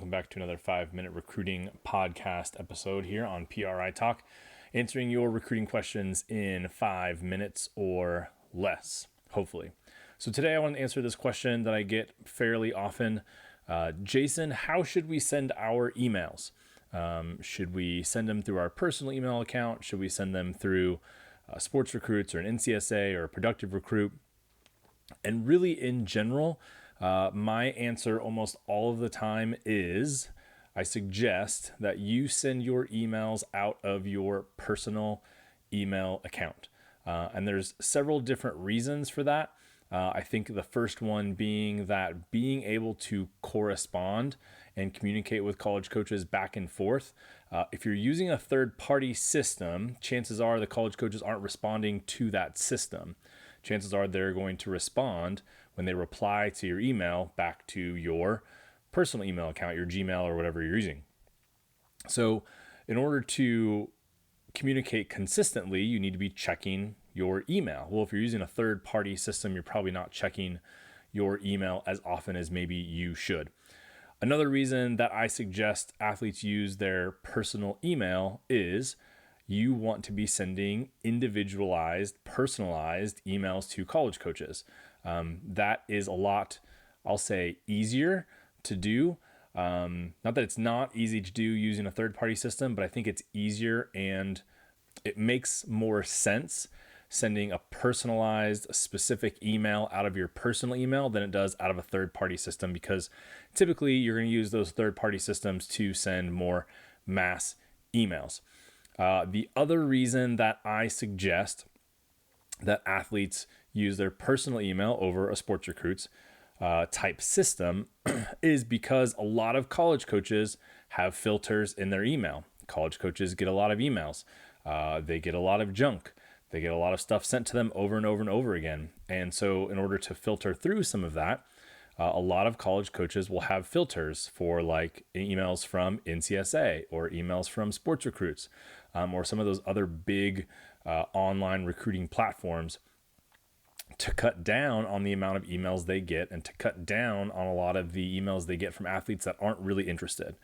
Welcome back to another 5-minute recruiting podcast episode here on PRI Talk, answering your recruiting questions in 5 minutes or less, hopefully. So today I want to answer this question that I get fairly often. Jason, how should we send our emails? Should we send them through our personal email account? Should we send them through Sports Recruits or an NCSA or a Productive Recruit? And really in general, my answer almost all of the time is I suggest that you send your emails out of your personal email account. And there's several different reasons for that. I think the first one being that being able to correspond and communicate with college coaches back and forth. If you're using a third-party system, chances are the college coaches aren't responding to that system. Chances are they're going to respond when they reply to your email back to your personal email account, your Gmail or whatever you're using. So in order to communicate consistently, you need to be checking your email. Well, if you're using a third-party system, you're probably not checking your email as often as maybe you should. Another reason that I suggest athletes use their personal email is you want to be sending individualized, personalized emails to college coaches. That is a lot, I'll say, easier to do. Not that it's not easy to do using a third-party system, but I think it's easier and it makes more sense sending a personalized, specific email out of your personal email than it does out of a third-party system, because typically you're going to use those third-party systems to send more mass emails. The other reason that I suggest that athletes use their personal email over a Sports Recruits type system is because a lot of college coaches have filters in their email. College coaches get a lot of emails. They get a lot of junk. They get a lot of stuff sent to them over and over and over again. And so in order to filter through some of that, a lot of college coaches will have filters for like emails from NCSA or emails from Sports Recruits or some of those other big online recruiting platforms to cut down on the amount of emails they get and to cut down on a lot of the emails they get from athletes that aren't really interested.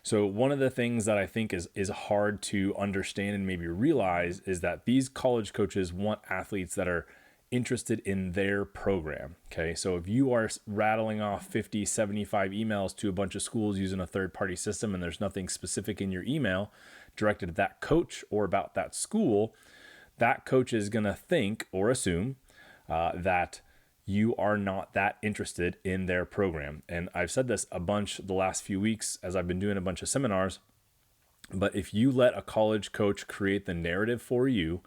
So one of the things that I think is hard to understand and maybe realize is that these college coaches want athletes that are interested in their program. Okay. So if you are rattling off 50, 75 emails to a bunch of schools using a third-party system and there's nothing specific in your email directed at that coach or about that school, that coach is going to think or assume that you are not that interested in their program. And I've said this a bunch the last few weeks as I've been doing a bunch of seminars, but if you let a college coach create the narrative for you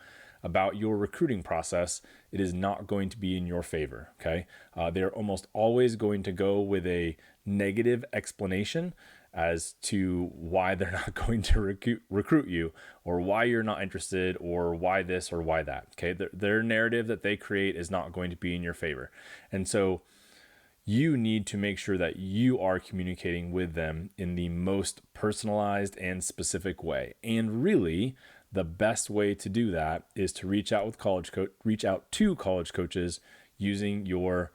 about your recruiting process, it is not going to be in your favor, okay? They're almost always going to go with a negative explanation as to why they're not going to recruit you or why you're not interested or why this or why that, okay? Their narrative that they create is not going to be in your favor. And so you need to make sure that you are communicating with them in the most personalized and specific way. And really, the best way to do that is to reach out to college coaches using your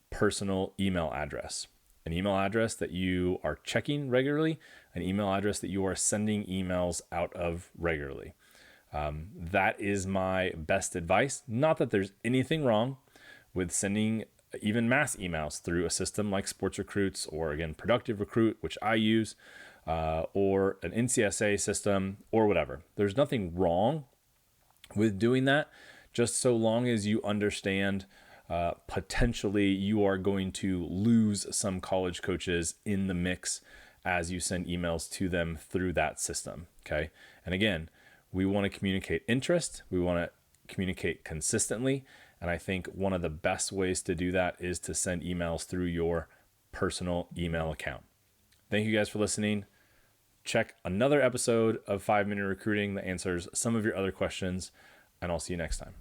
personal email address. An email address that you are checking regularly, an email address that you are sending emails out of regularly. That is my best advice. Not that there's anything wrong with sending even mass emails through a system like Sports Recruits or, again, Productive Recruit, which I use, or an NCSA system or whatever. There's nothing wrong with doing that, just so long as you understand potentially you are going to lose some college coaches in the mix as you send emails to them through that system, okay? And again, we want to communicate interest. We want to communicate consistently. And I think one of the best ways to do that is to send emails through your personal email account. Thank you guys for listening. Check another episode of 5-Minute Recruiting that answers some of your other questions, and I'll see you next time.